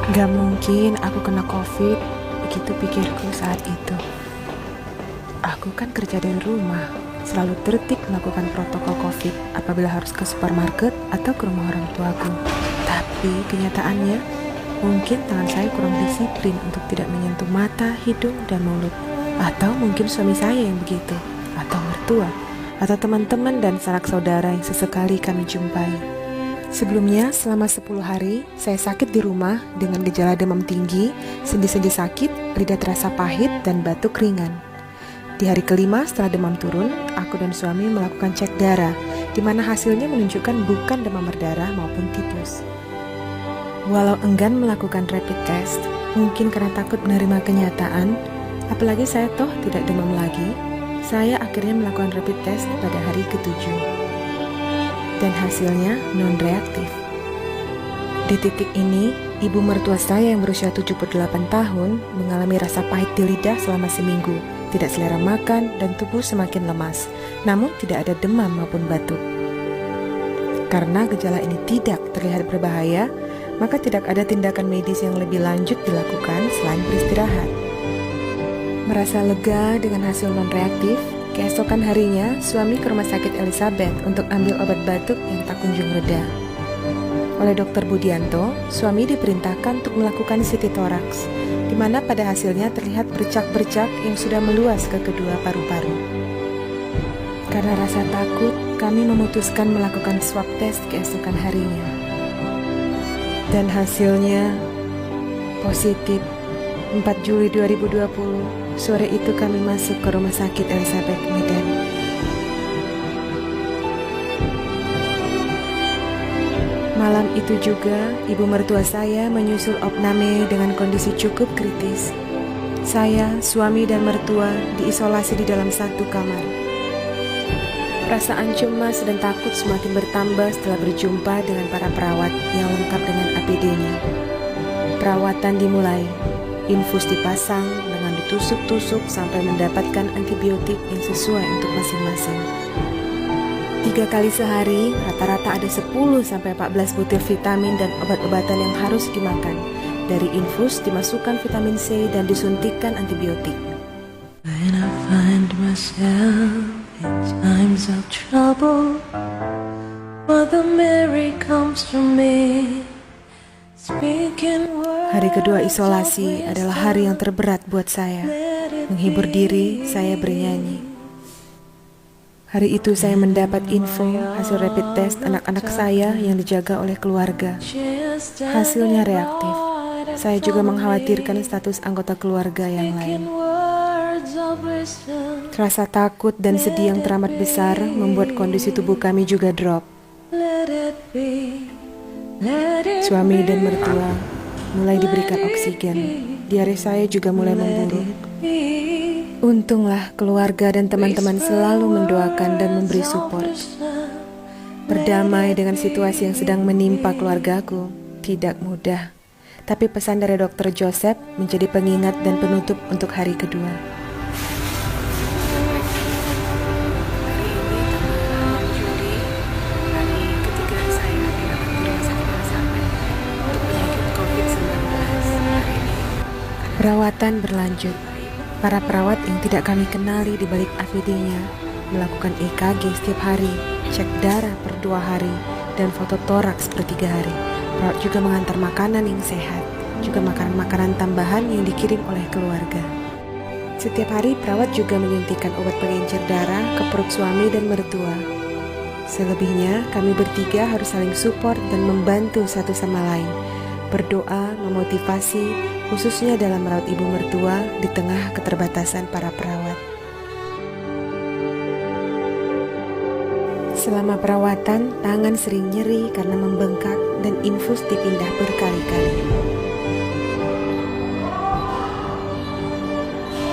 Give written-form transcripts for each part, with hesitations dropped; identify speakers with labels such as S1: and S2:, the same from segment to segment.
S1: Gak mungkin aku kena COVID, begitu pikirku saat itu. Aku kan kerja dari rumah, selalu tertib melakukan protokol COVID apabila harus ke supermarket atau ke rumah orang tuaku. Tapi kenyataannya, mungkin tangan saya kurang disiplin untuk tidak menyentuh mata, hidung, dan mulut. Atau mungkin suami saya yang begitu, atau mertua, atau teman-teman dan sanak saudara yang sesekali kami jumpai. Sebelumnya, selama 10 hari, saya sakit di rumah dengan gejala demam tinggi, sendi-sendi sakit, lidah terasa pahit, dan batuk ringan. Di hari kelima setelah demam turun, aku dan suami melakukan cek darah, di mana hasilnya menunjukkan bukan demam berdarah maupun tipes. Walau enggan melakukan rapid test, mungkin karena takut menerima kenyataan, apalagi saya toh tidak demam lagi, saya akhirnya melakukan rapid test pada hari ke-7. Dan hasilnya non-reaktif. Di titik ini, ibu mertua saya yang berusia 78 tahun mengalami rasa pahit di lidah selama seminggu, tidak selera makan, dan tubuh semakin lemas, namun tidak ada demam maupun batuk. Karena gejala ini tidak terlihat berbahaya, maka tidak ada tindakan medis yang lebih lanjut dilakukan selain beristirahat. Merasa lega dengan hasil non-reaktif, keesokan harinya, suami ke rumah sakit Elizabeth untuk ambil obat batuk yang tak kunjung reda. Oleh Dr. Budianto, suami diperintahkan untuk melakukan CT thorax, di mana pada hasilnya terlihat bercak-bercak yang sudah meluas ke kedua paru-paru. Karena rasa takut, kami memutuskan melakukan swab test keesokan harinya. Dan hasilnya positif. 4 Juli 2020, sore itu kami masuk ke rumah sakit Elizabeth Medan. Malam itu juga, ibu mertua saya menyusul opname dengan kondisi cukup kritis. Saya, suami, dan mertua diisolasi di dalam satu kamar. Perasaan cemas dan takut semakin bertambah setelah berjumpa dengan para perawat yang lengkap dengan APD-nya. Perawatan dimulai. Infus dipasang dengan ditusuk-tusuk sampai mendapatkan antibiotik yang sesuai untuk masing-masing. 3 kali sehari, rata-rata ada 10-14 butir vitamin dan obat-obatan yang harus dimakan. Dari infus dimasukkan vitamin C dan disuntikkan antibiotik.
S2: When I find myself in times of trouble, Mother Mary comes to me.
S1: Hari kedua isolasi adalah hari yang terberat buat saya. Menghibur diri, saya bernyanyi. Hari itu saya mendapat info hasil rapid test anak-anak saya yang dijaga oleh keluarga. Hasilnya reaktif. Saya juga mengkhawatirkan status anggota keluarga yang lain. Rasa takut dan sedih yang teramat besar membuat kondisi tubuh kami juga drop. Suami dan mertua mulai diberikan oksigen. Diare saya juga mulai memburuk. Untunglah keluarga dan teman-teman selalu mendoakan dan memberi support. Berdamai dengan situasi yang sedang menimpa keluargaku tidak mudah. Tapi pesan dari Dr. Joseph menjadi pengingat dan penutup untuk hari kedua. Perawatan berlanjut. Para perawat yang tidak kami kenali di balik APD-nya melakukan EKG setiap hari, cek darah per 2 hari, dan foto toraks per 3 hari. Perawat juga mengantar makanan yang sehat, juga makanan-makanan tambahan yang dikirim oleh keluarga. Setiap hari perawat juga menyuntikkan obat pengencer darah ke perut suami dan mertua. Selebihnya, kami bertiga harus saling support dan membantu satu sama lain. Berdoa, memotivasi, khususnya dalam merawat ibu mertua di tengah keterbatasan para perawat. Selama perawatan, tangan sering nyeri karena membengkak dan infus dipindah berkali-kali.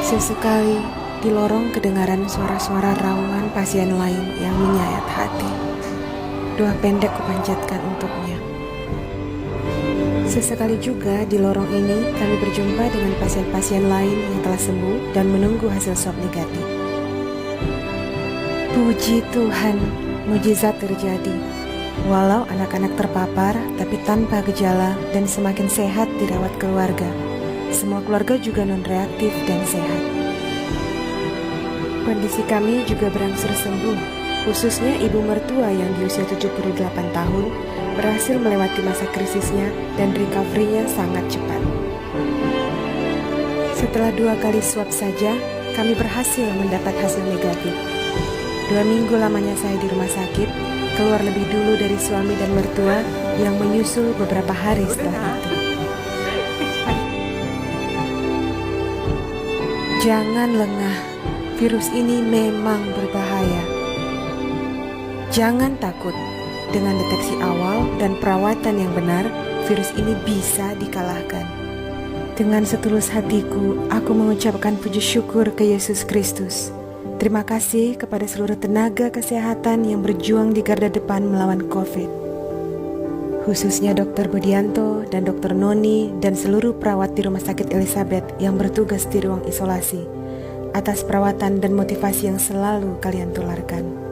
S1: Sesekali, di lorong kedengaran suara-suara raungan pasien lain yang menyayat hati. Doa pendek kupanjatkan untuknya. Sesekali juga di lorong ini kami berjumpa dengan pasien-pasien lain yang telah sembuh dan menunggu hasil swab negatif. Puji Tuhan, mujizat terjadi. Walau anak-anak terpapar, tapi tanpa gejala dan semakin sehat dirawat keluarga. Semua keluarga juga non-reaktif dan sehat. Kondisi kami juga berangsur sembuh, khususnya ibu mertua yang di usia 78 tahun berhasil melewati masa krisisnya dan recovery-nya sangat cepat. Setelah 2 kali swab saja, kami berhasil mendapat hasil negatif. 2 minggu lamanya saya di rumah sakit, keluar lebih dulu dari suami dan mertua yang menyusul beberapa hari setelah itu. Jangan lengah, virus ini memang berbahaya. Jangan takut, dengan deteksi awal dan perawatan yang benar, virus ini bisa dikalahkan. Dengan setulus hatiku, aku mengucapkan puji syukur ke Yesus Kristus. Terima kasih kepada seluruh tenaga kesehatan yang berjuang di garda depan melawan COVID. Khususnya Dr. Budianto dan Dr. Noni dan seluruh perawat di Rumah Sakit Elizabeth yang bertugas di ruang isolasi, atas perawatan dan motivasi yang selalu kalian tularkan.